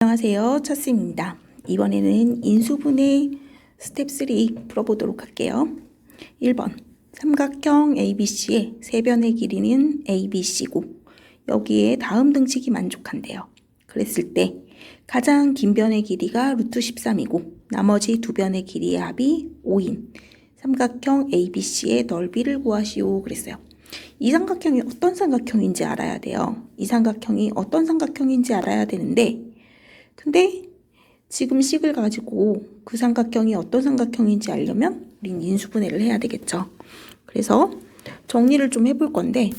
안녕하세요. 차스입니다. 이번에는 인수분해 스텝 3 풀어보도록 할게요. 1번 삼각형 ABC의 세변의 길이는 ABC고 여기에 다음 등식이 만족한대요. 그랬을 때 가장 긴 변의 길이가 루트 13이고 나머지 두 변의 길이의 합이 5인 삼각형 ABC의 넓이를 구하시오 그랬어요. 이 삼각형이 어떤 삼각형인지 알아야 돼요. 이 삼각형이 어떤 삼각형인지 알아야 되는데 근데 지금 식을 가지고 그 삼각형이 어떤 삼각형인지 알려면 우린 인수분해를 해야 되겠죠. 그래서 정리를 좀 해볼 건데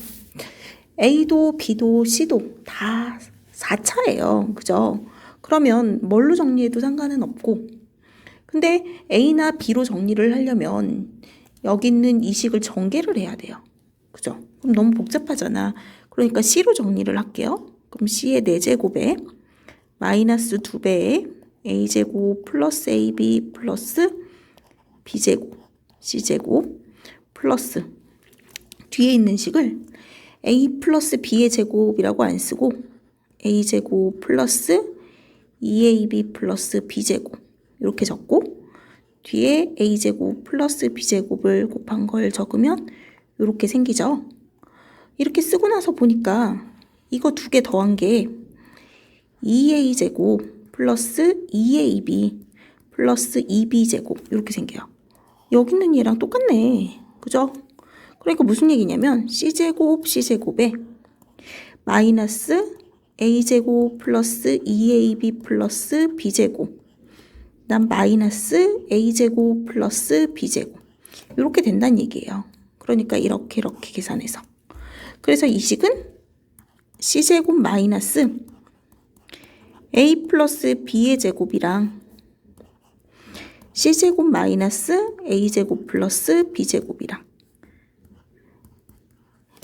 A도 B도 C도 다 4차예요. 그죠? 그러면 뭘로 정리해도 상관은 없고 근데 A나 B로 정리를 하려면 여기 있는 이 식을 전개를 해야 돼요. 그죠? 그럼 너무 복잡하잖아. 그러니까 C로 정리를 할게요. 그럼 C의 4제곱에 마이너스 2배의 a제곱 플러스 ab 플러스 b제곱 c제곱 플러스 뒤에 있는 식을 a 플러스 b의 제곱이라고 안 쓰고 a제곱 플러스 2ab 플러스 b제곱 이렇게 적고 뒤에 a제곱 플러스 b제곱을 곱한 걸 적으면 이렇게 생기죠. 이렇게 쓰고 나서 보니까 이거 두 개 더한 게 2a제곱 플러스 2ab 플러스 2b제곱 이렇게 생겨요. 여기 있는 얘랑 똑같네. 그죠? 그러니까 무슨 얘기냐면 c제곱에 마이너스 a제곱 플러스 2ab 플러스 b제곱 그다음 마이너스 a제곱 플러스 b제곱 이렇게 된다는 얘기예요. 그러니까 이렇게 계산해서 그래서 이 식은 c제곱 마이너스 a 플러스 b의 제곱이랑 c제곱 마이너스 a제곱 플러스 b제곱이랑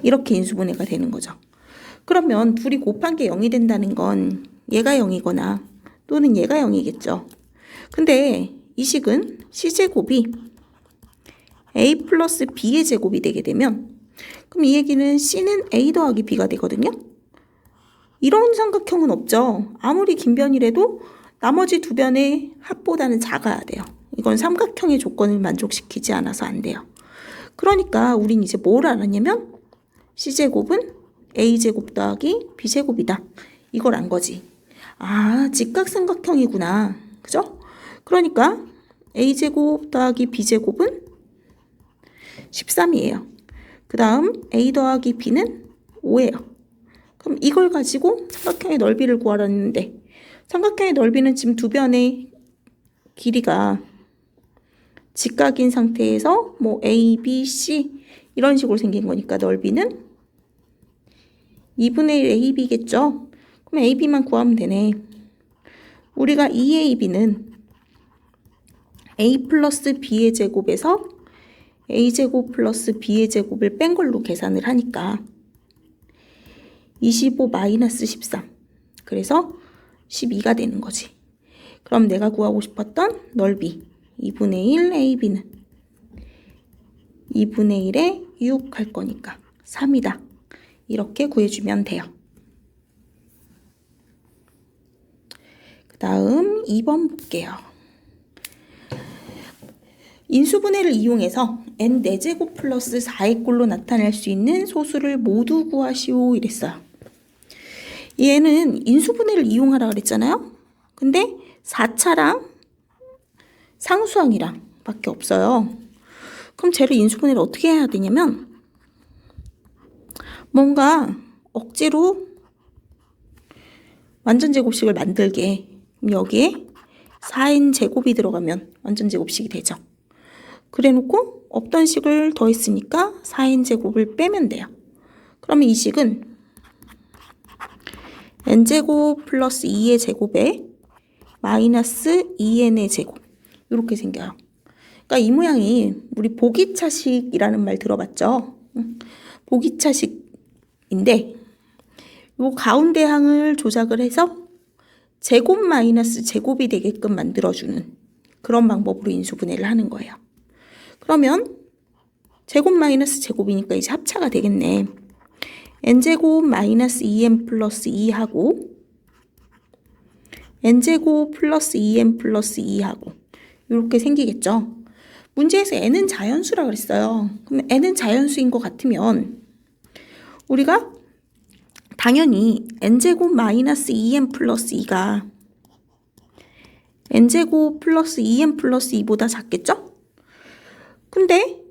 이렇게 인수분해가 되는 거죠. 그러면 둘이 곱한 게 0이 된다는 건 얘가 0이거나 또는 얘가 0이겠죠. 근데 이 식은 c제곱이 a 플러스 b의 제곱이 되게 되면 그럼 이 얘기는 c는 a 더하기 b가 되거든요. 이런 삼각형은 없죠. 아무리 긴 변이라도 나머지 두 변의 합보다는 작아야 돼요. 이건 삼각형의 조건을 만족시키지 않아서 안 돼요. 그러니까 우린 이제 뭘 알았냐면 C제곱은 A제곱 더하기 B제곱이다. 이걸 안 거지. 아, 직각삼각형이구나. 그죠? 그러니까 A제곱 더하기 B제곱은 13이에요. 그 다음 A 더하기 B는 5예요. 그럼 이걸 가지고 삼각형의 넓이를 구하라는데 삼각형의 넓이는 지금 두 변의 길이가 직각인 상태에서 뭐 A, B, C 이런 식으로 생긴 거니까 넓이는 2분의 1 AB겠죠? 그럼 AB만 구하면 되네. 우리가 2AB는 A 플러스 B의 제곱에서 A제곱 플러스 B의 제곱을 뺀 걸로 계산을 하니까 25 마이너스 13 그래서 12가 되는 거지. 그럼 내가 구하고 싶었던 넓이 2분의 1 AB는 2분의 1에 6 할 거니까 3이다. 이렇게 구해주면 돼요. 그 다음 2번 볼게요. 인수분해를 이용해서 n 4제곱 플러스 4의 꼴로 나타낼 수 있는 소수를 모두 구하시오 이랬어요. 얘는 인수분해를 이용하라 그랬잖아요. 근데 4차랑 상수항이랑 밖에 없어요. 그럼 쟤를 인수분해를 어떻게 해야 되냐면 뭔가 억지로 완전제곱식을 만들게. 그럼 여기에 4n 제곱이 들어가면 완전제곱식이 되죠. 그래놓고 없던 식을 더했으니까 4n 제곱을 빼면 돼요. 그러면 이 식은 n제곱 플러스 2의 제곱에 마이너스 2n의 제곱 이렇게 생겨요. 그러니까 이 모양이 우리 보기차식이라는 말 들어봤죠? 보기차식인데 요 가운데 항을 조작을 해서 제곱 마이너스 제곱이 되게끔 만들어주는 그런 방법으로 인수분해를 하는 거예요. 그러면 제곱 마이너스 제곱이니까 이제 합차가 되겠네. n제곱 마이너스 2n 플러스 2하고 n제곱 플러스 2n 플러스 2하고 이렇게 생기겠죠. 문제에서 n은 자연수라 그랬어요. 그럼 n은 자연수인 것 같으면 우리가 당연히 n제곱 마이너스 2n 플러스 2가 n제곱 플러스 2n 플러스 2보다 작겠죠? 근데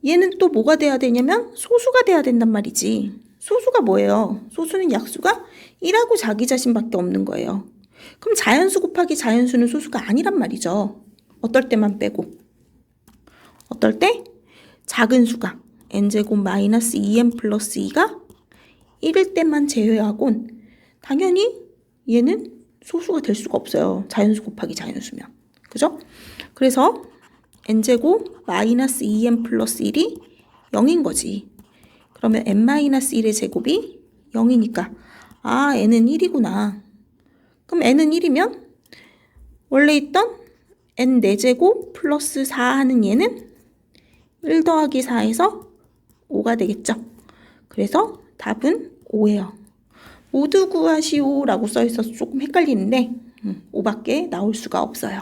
얘는 또 뭐가 돼야 되냐면 소수가 돼야 된단 말이지. 소수가 뭐예요? 소수는 약수가 1하고 자기 자신밖에 없는 거예요. 그럼 자연수 곱하기 자연수는 소수가 아니란 말이죠. 어떨 때만 빼고. 어떨 때? 작은 수가 n제곱 마이너스 2n 플러스 2가 1일 때만 제외하곤 당연히 얘는 소수가 될 수가 없어요. 자연수 곱하기 자연수면. 그죠? 그래서 n제곱 마이너스 2n 플러스 1이 0인 거지. 그러면 n-1의 제곱이 0이니까 아, n은 1이구나. 그럼 n은 1이면 원래 있던 n 4제곱 플러스 4 하는 얘는 1 더하기 4에서 5가 되겠죠. 그래서 답은 5예요. 모두 구하시오 라고 써있어서 조금 헷갈리는데 5밖에 나올 수가 없어요.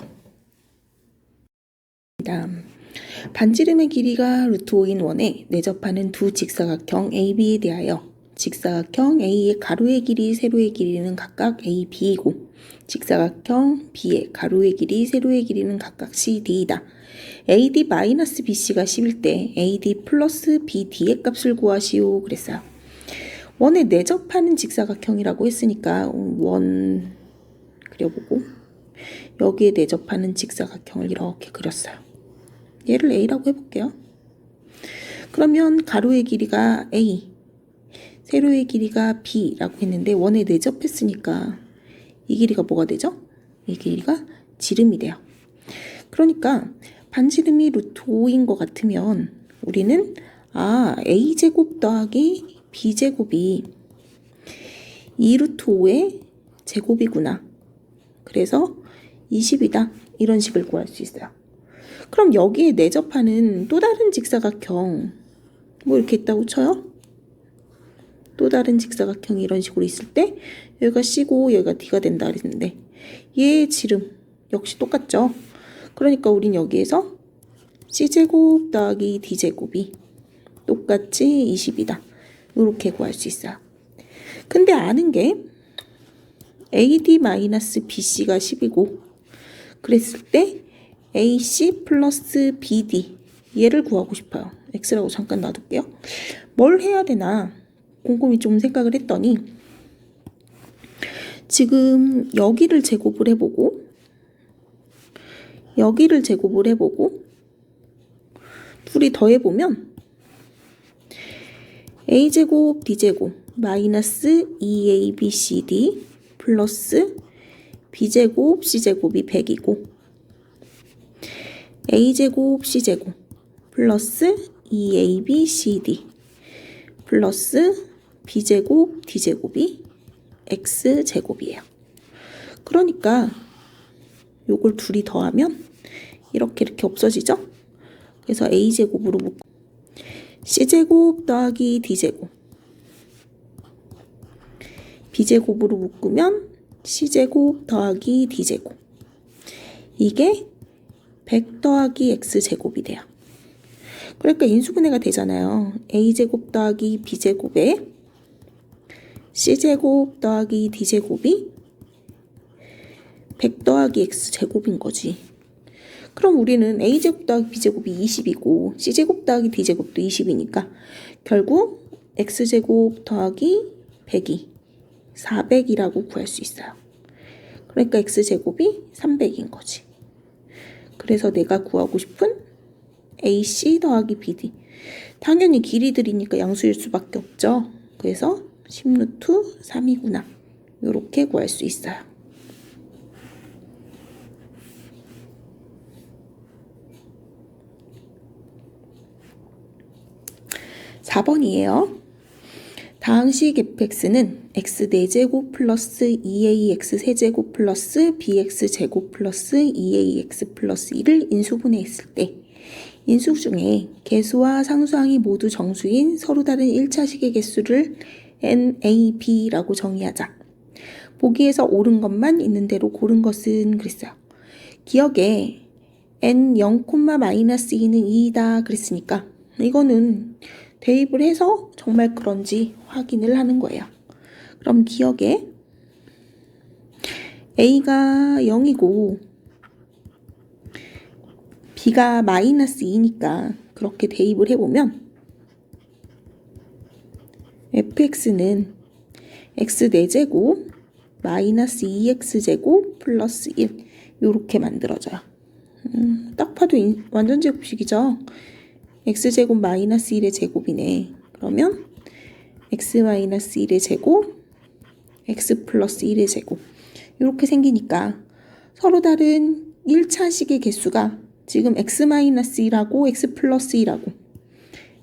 반지름의 길이가 루트 5인 원에 내접하는 두 직사각형 AB에 대하여 직사각형 A의 가로의 길이, 세로의 길이는 각각 AB이고 직사각형 B의 가로의 길이, 세로의 길이는 각각 CD이다. AD-BC가 10일 때 AD 플러스 BD의 값을 구하시오 그랬어요. 원에 내접하는 직사각형이라고 했으니까 원 그려보고 여기에 내접하는 직사각형을 이렇게 그렸어요. 얘를 A라고 해볼게요. 그러면 가로의 길이가 A, 세로의 길이가 B라고 했는데 원에 내접했으니까 이 길이가 뭐가 되죠? 이 길이가 지름이 돼요. 그러니까 반지름이 루트 5인 것 같으면 우리는 A제곱 더하기 B제곱이 2 루트 5의 제곱이구나. 그래서 20이다. 이런 식을 구할 수 있어요. 그럼 여기에 내접하는 또 다른 직사각형 뭐 이렇게 있다고 쳐요? 또 다른 직사각형이 이런 식으로 있을 때 여기가 C고 여기가 D가 된다 그랬는데 얘의 지름 역시 똑같죠? 그러니까 우린 여기에서 C제곱 더하기 D제곱이 똑같이 20이다. 이렇게 구할 수 있어요. 근데 아는 게 AD-BC가 10이고 그랬을 때 AC 플러스 BD 얘를 구하고 싶어요. X라고 잠깐 놔둘게요. 뭘 해야 되나 곰곰이 좀 생각을 했더니 지금 여기를 제곱을 해보고 여기를 제곱을 해보고 둘이 더해보면 A제곱 D제곱 마이너스 2ABCD 플러스 B제곱 C제곱이 100이고 A제곱 C제곱 플러스 2ABCD 플러스 B제곱 D제곱이 X제곱이에요. 그러니까 요걸 둘이 더하면 이렇게 없어지죠? 그래서 A제곱으로 묶고 C제곱 더하기 D제곱 B제곱으로 묶으면 C제곱 더하기 D제곱 이게 100 더하기 X제곱이 돼요. 그러니까 인수분해가 되잖아요. A제곱 더하기 B제곱에 C제곱 더하기 D제곱이 100 더하기 X제곱인 거지. 그럼 우리는 A제곱 더하기 B제곱이 20이고 C제곱 더하기 D제곱도 20이니까 결국 X제곱 더하기 100이 400이라고 구할 수 있어요. 그러니까 X제곱이 300인 거지. 그래서 내가 구하고 싶은 AC 더하기 BD 당연히 길이들이니까 양수일 수밖에 없죠. 그래서 10루트 3이구나. 이렇게 구할 수 있어요. 4번이에요. 다항식 fx는 x 4제곱 플러스 2ax 세제곱 플러스 bx 제곱 플러스 2ax 플러스 1을 인수분해했을 때 인수 중에 개수와 상수항이 모두 정수인 서로 다른 1차식의 개수를 NAB라고 정의하자. 보기에서 옳은 것만 있는 대로 고른 것은 그랬어요. 기억에 n 0,-2는 2이다 그랬으니까 이거는 대입을 해서 정말 그런지 확인을 하는 거예요. 그럼 기억에 a가 0이고 b가 -2니까 그렇게 대입을 해보면 fx는 x 4제곱 마이너스 2x제곱 플러스 1 이렇게 만들어져요. 딱 봐도 완전제곱식이죠. x제곱 마이너스 1의 제곱이네. 그러면 x 마이너스 1의 제곱 x 플러스 1의 제곱 이렇게 생기니까 서로 다른 1차식의 개수가 지금 x 마이너스 1하고 x 플러스 1하고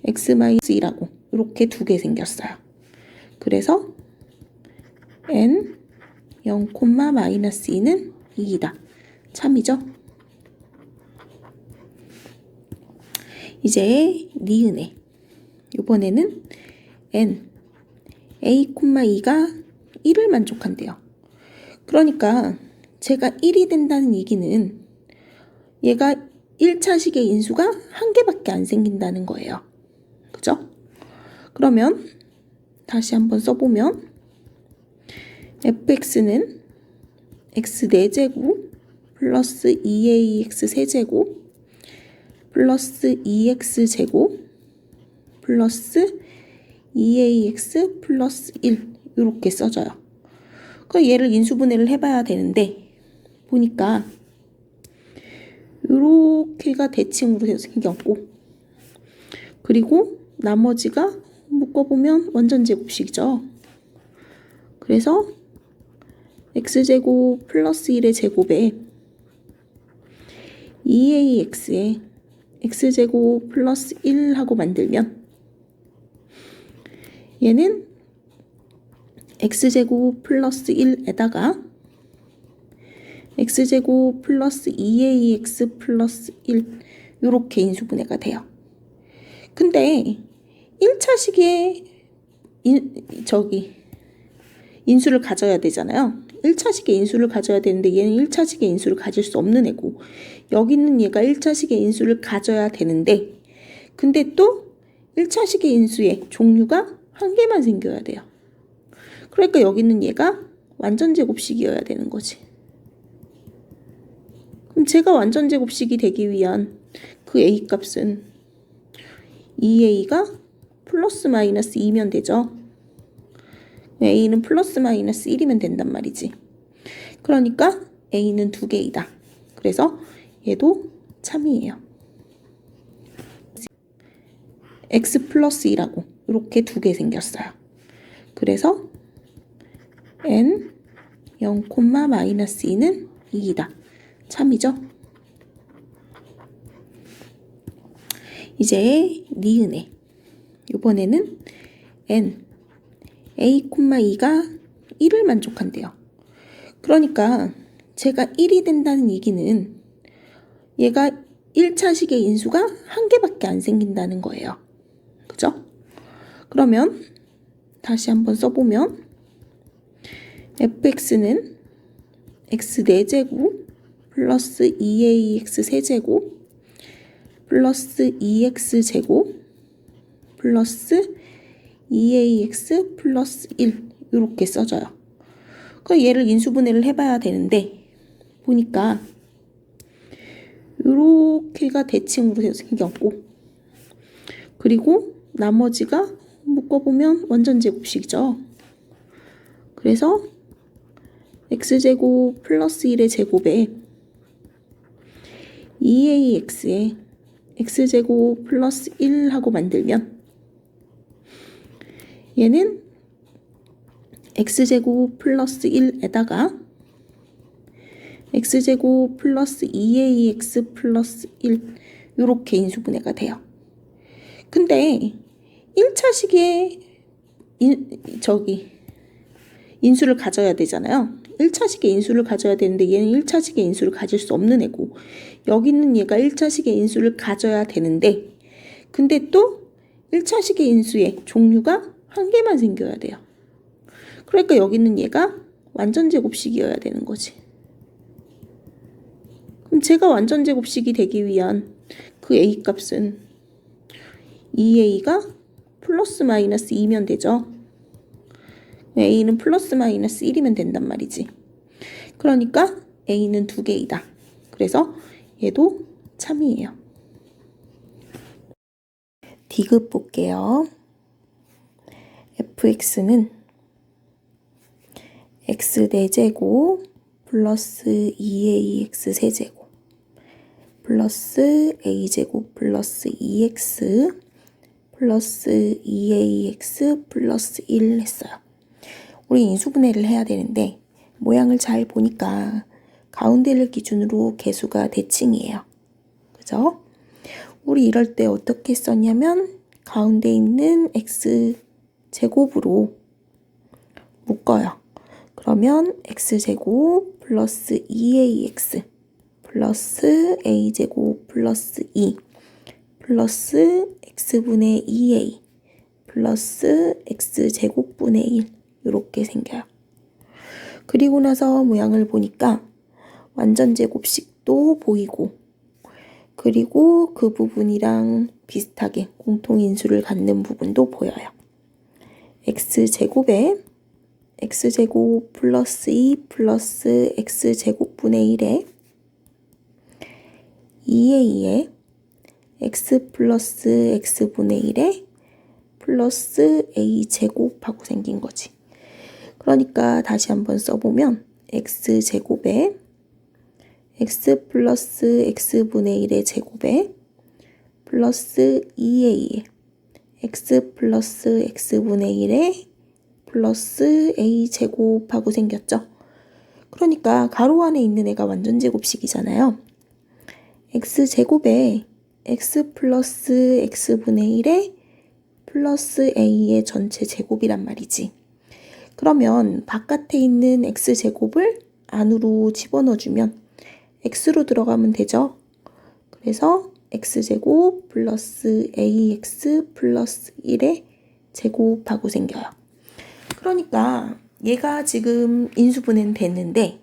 x 마이너스 1하고 이렇게 두 개 생겼어요. 그래서 n 0,-2는 2이다. 참이죠. 이제 니은에 이번에는 n a,2가 1을 만족한대요. 그러니까 제가 1이 된다는 얘기는 얘가 1차식의 인수가 한 개밖에 안 생긴다는 거예요. 그죠? 그러면 다시 한번 써보면 fx는 x 4제곱 플러스 2ax 세제곱 플러스 2x제곱 플러스 2ax 플러스 1 이렇게 써져요. 그럼 얘를 인수분해를 해봐야 되는데 보니까 이렇게가 대칭으로 생겼고 그리고 나머지가 묶어보면 완전제곱식이죠. 그래서 x제곱 플러스 1의 제곱에 2ax에 x제곱 플러스 1 하고 만들면 얘는 x제곱 플러스 1에다가 x제곱 플러스 2ax 플러스 1 이렇게 인수분해가 돼요. 근데 1차식에 인수를 가져야 되잖아요. 1차식의 인수를 가져야 되는데 얘는 1차식의 인수를 가질 수 없는 애고 여기 있는 얘가 1차식의 인수를 가져야 되는데 근데 또 1차식의 인수의 종류가 한 개만 생겨야 돼요. 그러니까 여기 있는 얘가 완전제곱식이어야 되는 거지. 그럼 제가 완전제곱식이 되기 위한 그 a 값은 2a가 플러스 마이너스 2면 되죠. a는 플러스 마이너스 1이면 된단 말이지. 그러니까 a는 2개이다. 그래서 얘도 참이에요. x 플러스 2라고 이렇게 두 개 생겼어요. 그래서 n 0,-2는 2이다. 참이죠. 이제 니은에 이번에는 n a,2가 1을 만족한대요. 그러니까 제가 1이 된다는 얘기는 얘가 1차식의 인수가 한 개밖에 안 생긴다는 거예요. 그죠? 그러면 다시 한번 써보면 fx는 x 4제곱 플러스 2ax 세제곱 플러스 2x제곱 플러스 2ax 플러스 1 이렇게 써져요. 그럼 얘를 인수분해를 해봐야 되는데 보니까 이렇게가 대칭으로 생겼고 그리고 나머지가 묶어보면 완전제곱식이죠. 그래서 x제곱 플러스 1의 제곱에 2ax에 x제곱 플러스 1 하고 만들면 얘는 x제곱 플러스 1에다가 x제곱 플러스 2ax 플러스 1 이렇게 인수분해가 돼요. 근데 1차식에 인수를 가져야 되잖아요. 1차식의 인수를 가져야 되는데 얘는 1차식의 인수를 가질 수 없는 애고 여기 있는 얘가 1차식의 인수를 가져야 되는데 근데 또 1차식의 인수의 종류가 한 개만 생겨야 돼요. 그러니까 여기 있는 얘가 완전 제곱식이어야 되는 거지. 그럼 제가 완전 제곱식이 되기 위한 그 a 값은 2a가 플러스 마이너스 2면 되죠. a는 플러스 마이너스 1이면 된단 말이지. 그러니까 a는 2개이다. 그래서 얘도 참이에요. D급 볼게요. fx는 x 4제곱 플러스 2ax 세제곱 플러스 a제곱 플러스 2x 플러스 2ax 플러스 1 했어요. 우리 인수분해를 해야 되는데 모양을 잘 보니까 가운데를 기준으로 개수가 대칭이에요. 그죠? 우리 이럴 때 어떻게 썼냐면 가운데 있는 x제곱으로 묶어요. 그러면 x제곱 플러스 2ax 플러스 a제곱 플러스 2 플러스 x분의 2a 플러스 x제곱분의 1 이렇게 생겨요. 그리고 나서 모양을 보니까 완전 제곱식도 보이고 그리고 그 부분이랑 비슷하게 공통인수를 갖는 부분도 보여요. x제곱에 x제곱 플러스 2 플러스 x제곱분의 1에 2a에 x 플러스 x분의 1에 플러스 a제곱하고 생긴 거지. 그러니까 다시 한번 써보면 x제곱에 x 플러스 x분의 1의 제곱에 플러스 2a에 x 플러스 x분의 1에 플러스 a제곱하고 생겼죠. 그러니까 가로 안에 있는 애가 완전 제곱식이잖아요. x제곱에 x 플러스 x분의 1에 플러스 a의 전체 제곱이란 말이지. 그러면 바깥에 있는 x제곱을 안으로 집어넣어주면 x로 들어가면 되죠. 그래서 x제곱 플러스 ax 플러스 1의 제곱하고 생겨요. 그러니까 얘가 지금 인수분해는 됐는데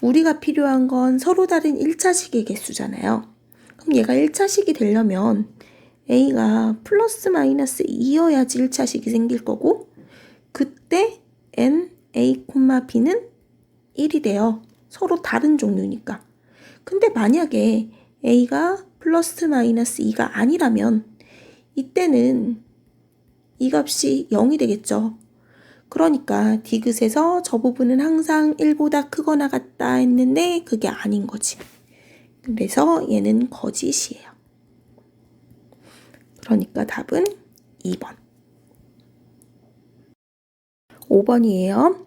우리가 필요한 건 서로 다른 1차식의 개수잖아요. 그럼 얘가 1차식이 되려면 a가 플러스 마이너스 2여야지 1차식이 생길 거고 그때 n, a, b는 1이 돼요. 서로 다른 종류니까. 근데 만약에 a가 플러스 마이너스 2가 아니라면 이때는 이 값이 0이 되겠죠. 그러니까 디귿에서 저 부분은 항상 1보다 크거나 같다 했는데 그게 아닌 거지. 그래서 얘는 거짓이에요. 그러니까 답은 2번. 5번이에요.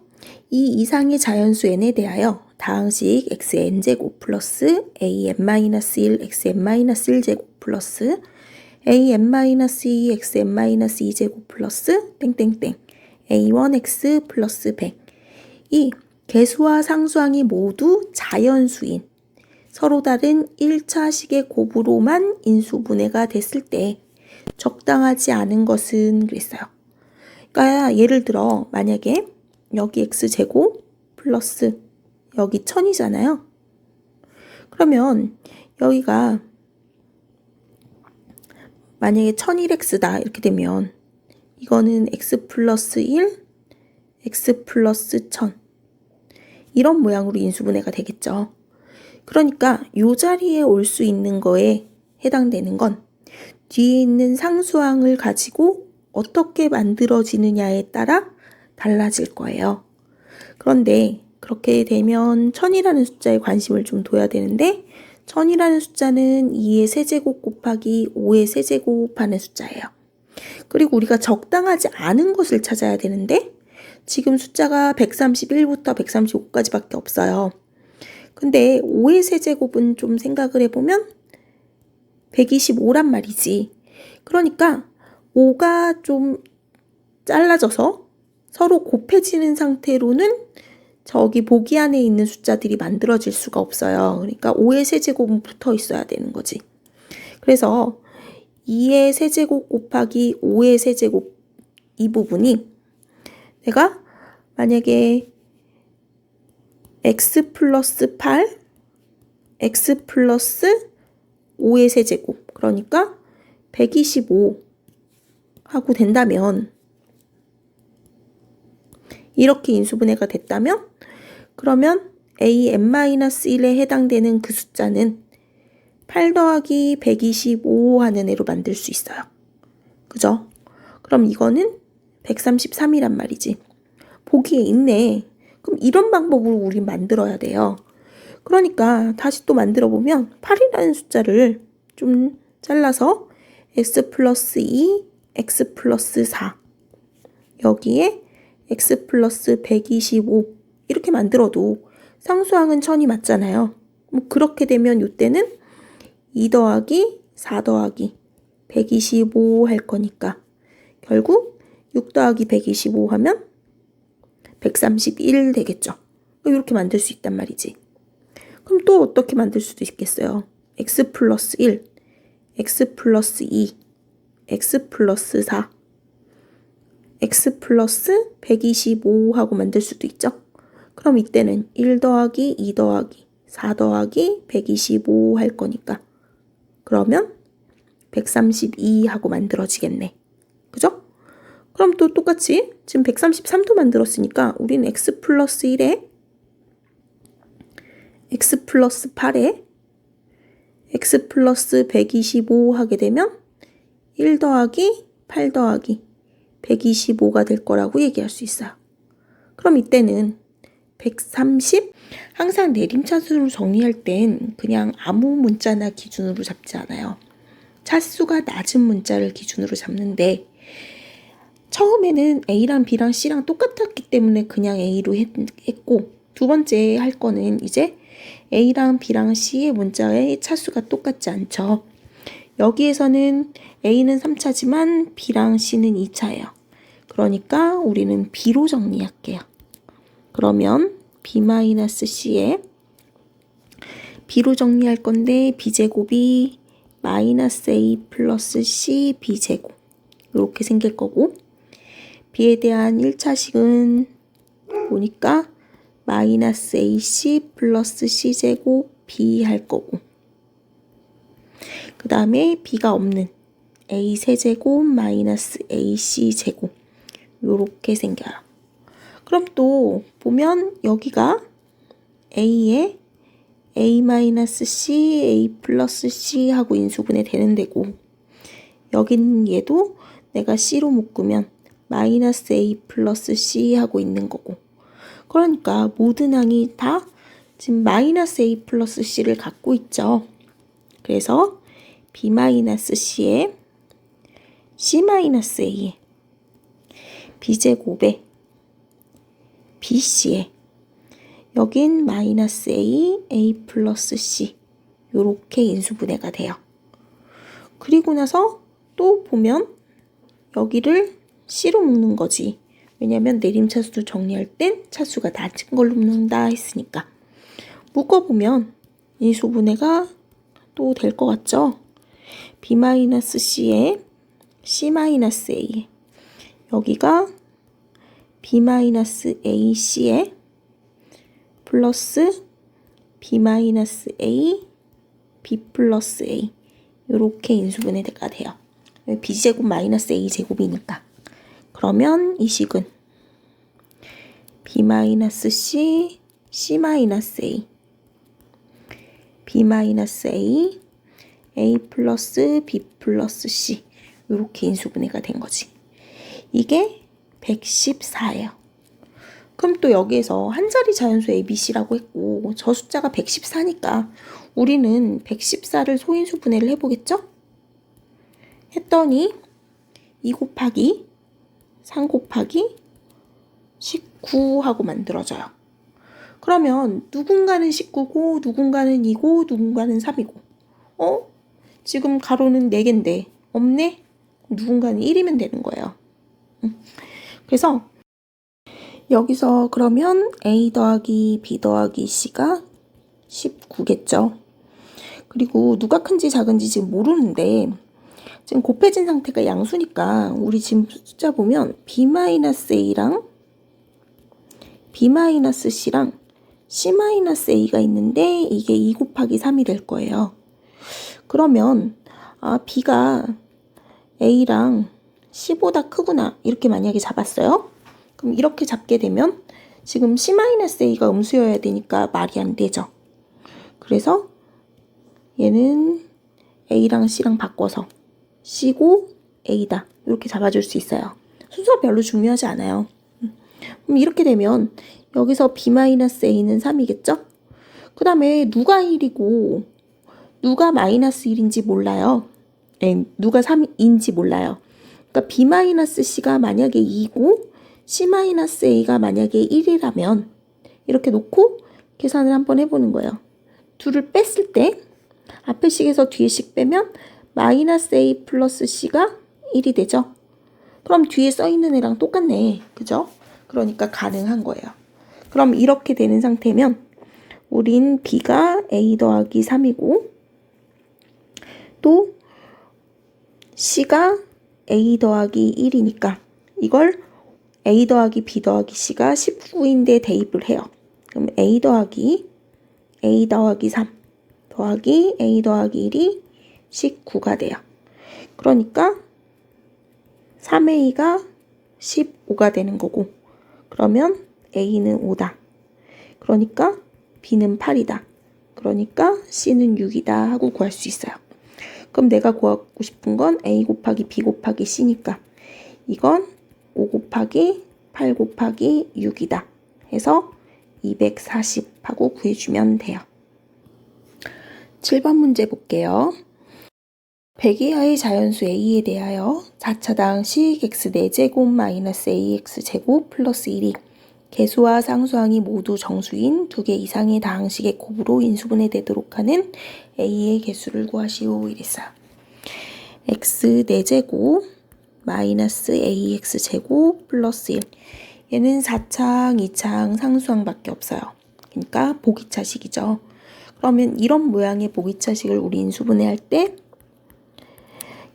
이 이상의 자연수 n에 대하여 다항식 xn제곱 플러스 an-1 xn-1제곱 플러스 an-2 xn-2제곱 플러스 땡땡땡 a1x 플러스 100 이 개수와 상수항이 모두 자연수인 서로 다른 1차식의 곱으로만 인수분해가 됐을 때 적당하지 않은 것은 그랬어요. 그러니까 예를 들어 만약에 여기 x제곱 플러스 여기 1000이잖아요. 그러면 여기가 만약에 1001x다 이렇게 되면 이거는 x 플러스 1, x 플러스 1000 이런 모양으로 인수분해가 되겠죠. 그러니까 이 자리에 올 수 있는 거에 해당되는 건 뒤에 있는 상수항을 가지고 어떻게 만들어지느냐에 따라 달라질 거예요. 그런데 그렇게 되면 1000이라는 숫자에 관심을 좀 둬야 되는데 1000이라는 숫자는 2의 세제곱 곱하기 5의 세제곱 하는 숫자예요. 그리고 우리가 적당하지 않은 것을 찾아야 되는데 지금 숫자가 131부터 135까지 밖에 없어요. 근데 5의 세제곱은 좀 생각을 해보면 125란 말이지. 그러니까 5가 좀 잘라져서 서로 곱해지는 상태로는 저기 보기 안에 있는 숫자들이 만들어질 수가 없어요. 그러니까 5의 세제곱은 붙어 있어야 되는 거지. 그래서 2의 세제곱 곱하기 5의 세제곱 이 부분이 내가 만약에 x 플러스 8, x 플러스 5의 세제곱. 그러니까 125 하고 된다면, 이렇게 인수분해가 됐다면, 그러면 a(n-1)에 해당되는 그 숫자는 8 더하기 125 하는 애로 만들 수 있어요. 그죠? 그럼 이거는 133이란 말이지. 보기에 있네. 그럼 이런 방법으로 우린 만들어야 돼요. 그러니까 다시 또 만들어 보면 8이라는 숫자를 좀 잘라서 x 플러스 2, x 플러스 4 여기에 x 플러스 125 이렇게 만들어도 상수항은 1000이 맞잖아요. 뭐 그렇게 되면 이때는 2 더하기 4 더하기 125 할 거니까 결국 6 더하기 125 하면 131 되겠죠. 이렇게 만들 수 있단 말이지. 그럼 또 어떻게 만들 수도 있겠어요? x 플러스 1, x 플러스 2, x 플러스 4, x 플러스 125 하고 만들 수도 있죠. 그럼 이때는 1 더하기 2 더하기 4 더하기 125 할 거니까 그러면 132 하고 만들어지겠네. 그죠? 그럼 또 똑같이 지금 133도 만들었으니까 우린 x 플러스 1에 x 플러스 8에 x 플러스 125 하게 되면 1 더하기 8 더하기 125가 될 거라고 얘기할 수 있어요. 그럼 이때는 130, 항상 내림차수로 정리할 땐 그냥 아무 문자나 기준으로 잡지 않아요. 차수가 낮은 문자를 기준으로 잡는데 처음에는 A랑 B랑 C랑 똑같았기 때문에 그냥 A로 했고 두 번째 할 거는 이제 A랑 B랑 C의 문자의 차수가 똑같지 않죠. 여기에서는 A는 3차지만 B랑 C는 2차예요. 그러니까 우리는 B로 정리할게요. 그러면 B-C에 B로 정리할 건데 B제곱이 마이너스 A 플러스 C B제곱 이렇게 생길 거고 B에 대한 1차식은 보니까 마이너스 AC 플러스 C제곱 B 할 거고 그 다음에 B가 없는 A 세제곱 마이너스 AC 제곱 요렇게 생겨요. 그럼 또 보면 여기가 A에 A-C, A 플러스 C 하고 인수분해 되는 데고 여기는 얘도 내가 C로 묶으면 마이너스 A 플러스 C 하고 있는 거고 그러니까 모든 항이 다 지금 마이너스 A 플러스 C를 갖고 있죠. 그래서 B-C에 C-A에 B제곱에 BC에 여긴 마이너스 A, A 플러스 C 요렇게 인수분해가 돼요. 그리고 나서 또 보면 여기를 C로 묶는 거지. 왜냐면 내림차수도 정리할 땐 차수가 낮은 걸로 묶는다 했으니까. 묶어보면 인수분해가 또 될 것 같죠? B-C에 C-A에 여기가 B-AC에 플러스 B-A, B 플러스 A 이렇게 인수분해가 돼요. B제곱 마이너스 A제곱이니까. 그러면 이 식은 B-C, C-A B-A, A 플러스 B 플러스 C 이렇게 인수분해가 된 거지. 이게 114예요. 그럼 또 여기에서 한 자리 자연수 ABC라고 했고 저 숫자가 114니까 우리는 114를 소인수분해를 해보겠죠? 했더니 2 곱하기 3 곱하기 19 하고 만들어져요. 그러면 누군가는 19고 누군가는 2고 누군가는 3이고 지금 가로는 4개인데 없네? 누군가는 1이면 되는 거예요. 그래서 여기서 그러면 A 더하기 B 더하기 C가 19겠죠. 그리고 누가 큰지 작은지 지금 모르는데 지금 곱해진 상태가 양수니까 우리 지금 숫자 보면 B-A랑 B-C랑 C-A가 있는데 이게 2 곱하기 3이 될 거예요. 그러면 B가 A랑 C보다 크구나 이렇게 만약에 잡았어요. 그럼 이렇게 잡게 되면 지금 C-A가 음수여야 되니까 말이 안 되죠. 그래서 얘는 A랑 C랑 바꿔서 C고 A다 이렇게 잡아줄 수 있어요. 순서 별로 중요하지 않아요. 그럼 이렇게 되면 여기서 B-A는 3이겠죠? 그 다음에 누가 1이고 누가 마이너스 1인지 몰라요. 누가 3인지 몰라요. 그러니까 B-C가 만약에 2고 C-A가 만약에 1이라면 이렇게 놓고 계산을 한번 해보는 거예요. 둘을 뺐을 때 앞에 식에서 뒤에 식 빼면 마이너스 A 플러스 C가 1이 되죠. 그럼 뒤에 써있는 애랑 똑같네. 그죠? 그러니까 가능한 거예요. 그럼 이렇게 되는 상태면 우린 B가 A 더하기 3이고 또 C가 A 더하기 1이니까 이걸 A 더하기 B 더하기 C가 19인데 대입을 해요. 그럼 A 더하기 3 더하기 A 더하기 1이 19가 돼요. 그러니까 3A가 15가 되는 거고 그러면 A는 5다. 그러니까 B는 8이다. 그러니까 C는 6이다 하고 구할 수 있어요. 그럼 내가 구하고 싶은 건 A 곱하기 B 곱하기 C니까 이건 5 곱하기 8 곱하기 6이다 해서 240 하고 구해주면 돼요. 7번 문제 볼게요. 100 이하의 자연수 A에 대하여 4차당식 x 4제곱 마이너스 AX제곱 플러스 1이 개수와 상수항이 모두 정수인 2개 이상의 다항식의 곱으로 인수분해 되도록 하는 A의 개수를 구하시오 이랬어요. x 4제곱 마이너스 AX제곱 플러스 1 얘는 4창, 2창, 상수항밖에 없어요. 그러니까 보기차식이죠. 그러면 이런 모양의 보기차식을 우리 인수분해할 때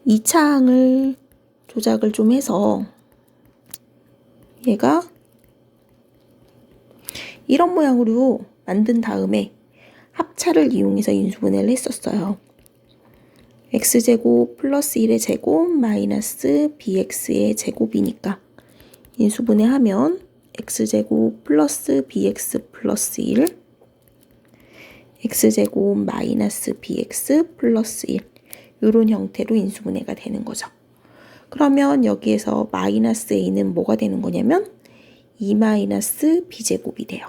2창을 조작을 좀 해서 얘가 이런 모양으로 만든 다음에 합차를 이용해서 인수분해를 했었어요. x제곱 플러스 1의 제곱 마이너스 bx의 제곱이니까 인수분해하면 x제곱 플러스 bx 플러스 1 x제곱 마이너스 bx 플러스 1 이런 형태로 인수분해가 되는 거죠. 그러면 여기에서 마이너스 a는 뭐가 되는 거냐면 2 마이너스 b제곱이 돼요.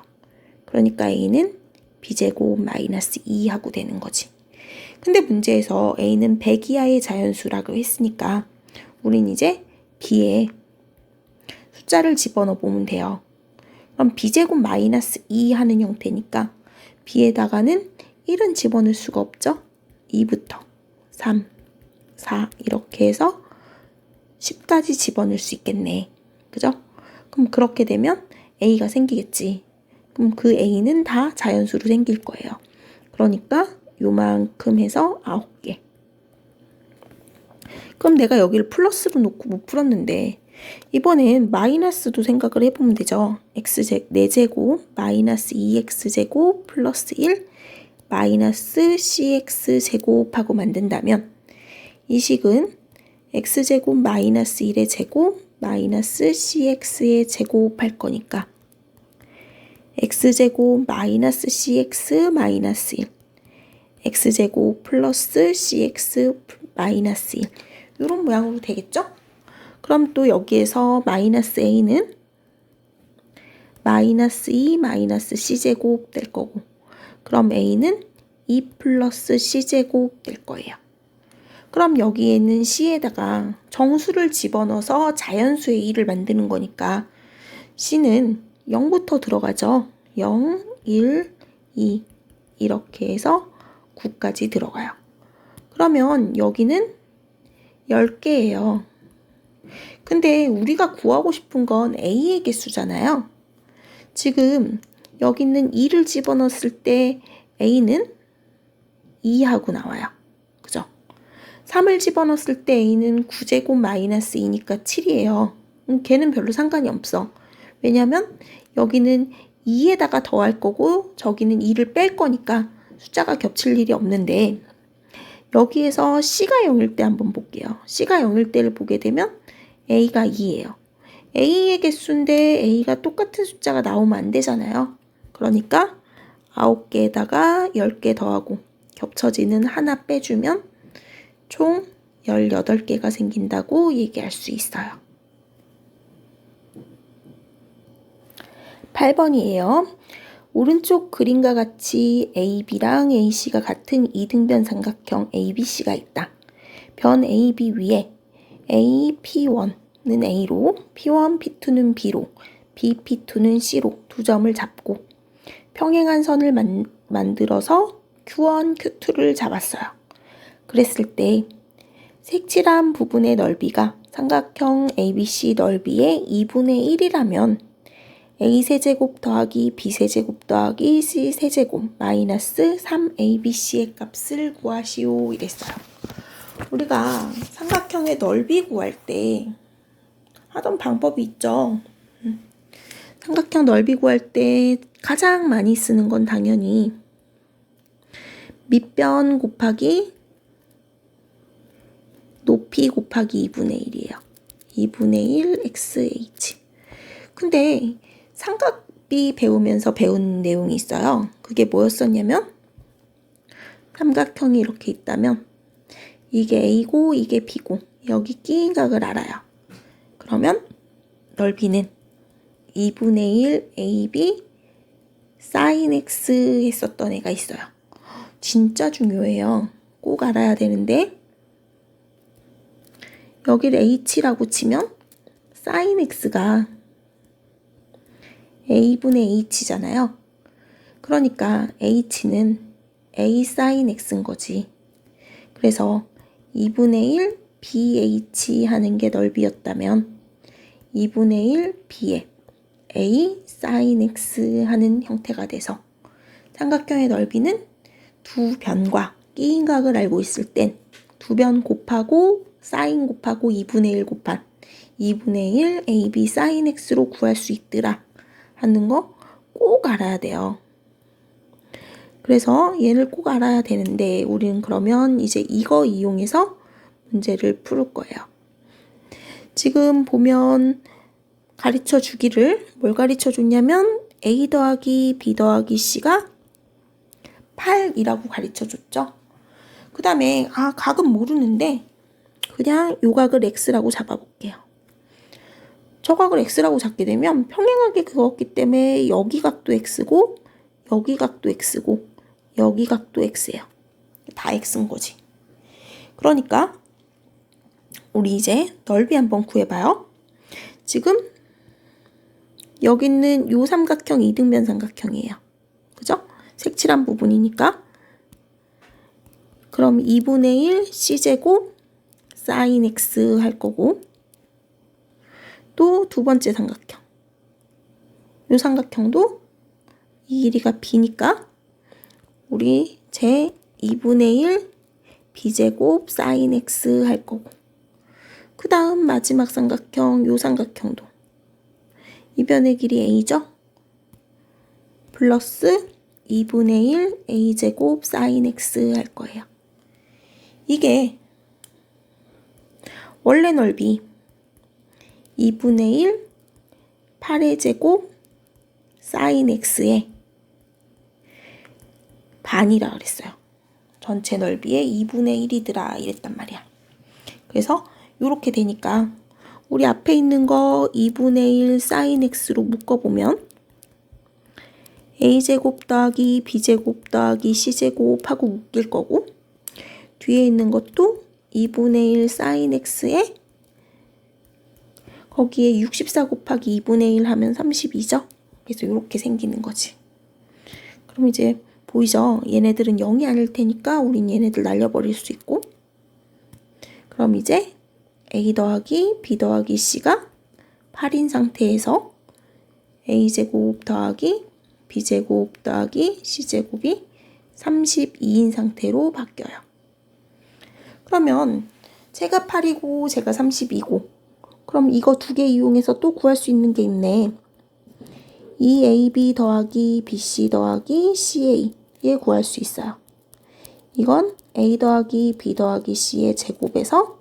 그러니까 a는 b제곱 마이너스 2 하고 되는 거지. 근데 문제에서 a는 100 이하의 자연수라고 했으니까 우린 이제 b에 숫자를 집어넣어 보면 돼요. 그럼 b제곱 마이너스 2 하는 형태니까 b에다가는 1은 집어넣을 수가 없죠. 2부터 3, 4 이렇게 해서 10까지 집어넣을 수 있겠네. 그죠? 그럼 그렇게 되면 a가 생기겠지. 그럼 그 a는 다 자연수로 생길 거예요. 그러니까 요만큼 해서 9개. 그럼 내가 여기를 플러스로 놓고 못 풀었는데 이번엔 마이너스도 생각을 해보면 되죠. x 4제곱 마이너스 2x제곱 플러스 1 마이너스 cx제곱 하고 만든다면 이 식은 x제곱 마이너스 1의 제곱 마이너스 cx의 제곱 할 거니까 x제곱 마이너스 cx 마이너스 1 x제곱 플러스 cx 마이너스 1 이런 모양으로 되겠죠? 그럼 또 여기에서 마이너스 a는 마이너스 2 마이너스 c제곱 될 거고 그럼 a는 2 플러스 c제곱 될 거예요. 그럼 여기에는 c에다가 정수를 집어넣어서 자연수의 1을 만드는 거니까 c는 0부터 들어가죠. 0, 1, 2 이렇게 해서 9까지 들어가요. 그러면 여기는 10개예요. 근데 우리가 구하고 싶은 건 A의 개수잖아요. 지금 여기 있는 2를 집어넣었을 때 A는 2하고 나와요. 그죠? 3을 집어넣었을 때 A는 9제곱 마이너스 2니까 7이에요. 걔는 별로 상관이 없어. 왜냐면 여기는 2에다가 더할 거고 저기는 2를 뺄 거니까 숫자가 겹칠 일이 없는데 여기에서 C가 0일 때 한번 볼게요. C가 0일 때를 보게 되면 A가 2예요. A의 개수인데 A가 똑같은 숫자가 나오면 안 되잖아요. 그러니까 9개에다가 10개 더하고 겹쳐지는 하나 빼주면 총 18개가 생긴다고 얘기할 수 있어요. 8번이에요. 오른쪽 그림과 같이 AB랑 AC가 같은 이등변 삼각형 ABC가 있다. 변 AB 위에 A, P1는 A로, P1, P2는 B로, B, P2는 C로 두 점을 잡고 평행한 선을 만들어서 Q1, Q2를 잡았어요. 그랬을 때 색칠한 부분의 넓이가 삼각형 ABC 넓이의 2분의 1이라면 A세제곱 더하기 B세제곱 더하기 C세제곱 마이너스 3ABC의 값을 구하시오 이랬어요. 우리가 삼각형의 넓이 구할 때 하던 방법이 있죠. 삼각형 넓이 구할 때 가장 많이 쓰는 건 당연히 밑변 곱하기 높이 곱하기 2분의 1이에요. 2분의 1 XH. 근데 삼각비 배우면서 배운 내용이 있어요. 그게 뭐였었냐면 삼각형이 이렇게 있다면 이게 A고 이게 B고 여기 끼인 각을 알아요. 그러면 넓이는 2분의 1 AB sin X 했었던 애가 있어요. 진짜 중요해요. 꼭 알아야 되는데 여기를 H라고 치면 sin X가 A분의 H잖아요. 그러니까 H는 A sin X인 거지. 그래서 2분의 1 BH 하는 게 넓이였다면 2분의 1 B에 A sin X 하는 형태가 돼서 삼각형의 넓이는 두 변과 끼인 각을 알고 있을 땐 두 변 곱하고 sin 곱하고 2분의 1 곱한 2분의 1 AB sin X로 구할 수 있더라 하는 거 꼭 알아야 돼요. 그래서 얘를 꼭 알아야 되는데 우리는 그러면 이제 이거 이용해서 문제를 풀 거예요. 지금 보면 가르쳐 주기를 뭘 가르쳐 줬냐면 A 더하기 B 더하기 C가 8이라고 가르쳐 줬죠. 그 다음에 각은 모르는데 그냥 요 각을 X라고 잡아볼게요. 저 각을 X라고 잡게 되면 평행하게 그었기 때문에 여기 각도 X고 여기 각도 X고 여기 각도 X예요. 다 X인 거지. 그러니까 우리 이제 넓이 한번 구해봐요. 지금 여기 있는 요 삼각형 이등변 삼각형이에요. 그죠? 색칠한 부분이니까. 그럼 2분의 1 C제곱 sin X 할 거고 또 두 번째 삼각형. 요 삼각형도 이 길이가 B니까 우리 제 2분의 1 B제곱 sin X 할 거고 그 다음 마지막 삼각형 요 삼각형도 이 변의 길이 A죠? 플러스 2분의 1 A제곱 sin X 할 거예요. 이게 원래 넓이 2분의 1 8의 제곱 sin X의 반이라 그랬어요. 전체 넓이의 2분의 1이더라 이랬단 말이야. 그래서 이렇게 되니까 우리 앞에 있는 거 2분의 1 sin X로 묶어보면 A제곱 더하기 B제곱 더하기 C제곱 하고 묶일 거고 뒤에 있는 것도 2분의 1 sin X에 거기에 64 곱하기 2분의 1 하면 32죠? 그래서 이렇게 생기는 거지. 그럼 이제 보이죠? 얘네들은 0이 아닐 테니까 우린 얘네들 날려버릴 수 있고 그럼 이제 A 더하기 B 더하기 C가 8인 상태에서 A제곱 더하기 B제곱 더하기 C제곱이 32인 상태로 바뀌어요. 그러면 제가 8이고 제가 32고 그럼 이거 두 개 이용해서 또 구할 수 있는 게 있네. 2AB 더하기 BC 더하기 CA에 구할 수 있어요. 이건 A 더하기 B 더하기 C의 제곱에서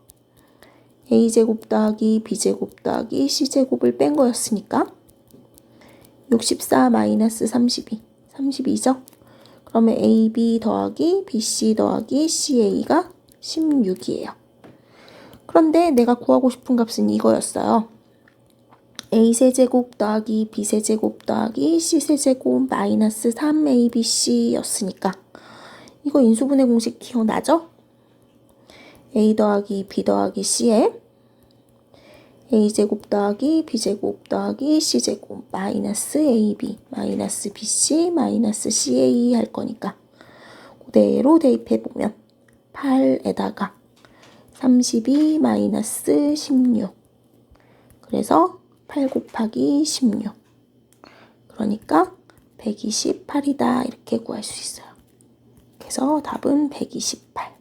A제곱 더하기 B제곱 더하기 C제곱을 뺀 거였으니까 64 마이너스 32, 32죠? 그러면 AB 더하기 BC 더하기 CA가 16이에요. 그런데 내가 구하고 싶은 값은 이거였어요. A세제곱 더하기 B세제곱 더하기 C세제곱 마이너스 3ABC였으니까 이거 인수분해 공식 기억나죠? A 더하기 B 더하기 C에 A제곱 더하기 B제곱 더하기 C제곱 마이너스 AB 마이너스 BC 마이너스 CA 할 거니까 그대로 대입해보면 8에다가 32 마이너스 16 그래서 8 곱하기 16 그러니까 128이다 이렇게 구할 수 있어요. 그래서 답은 128.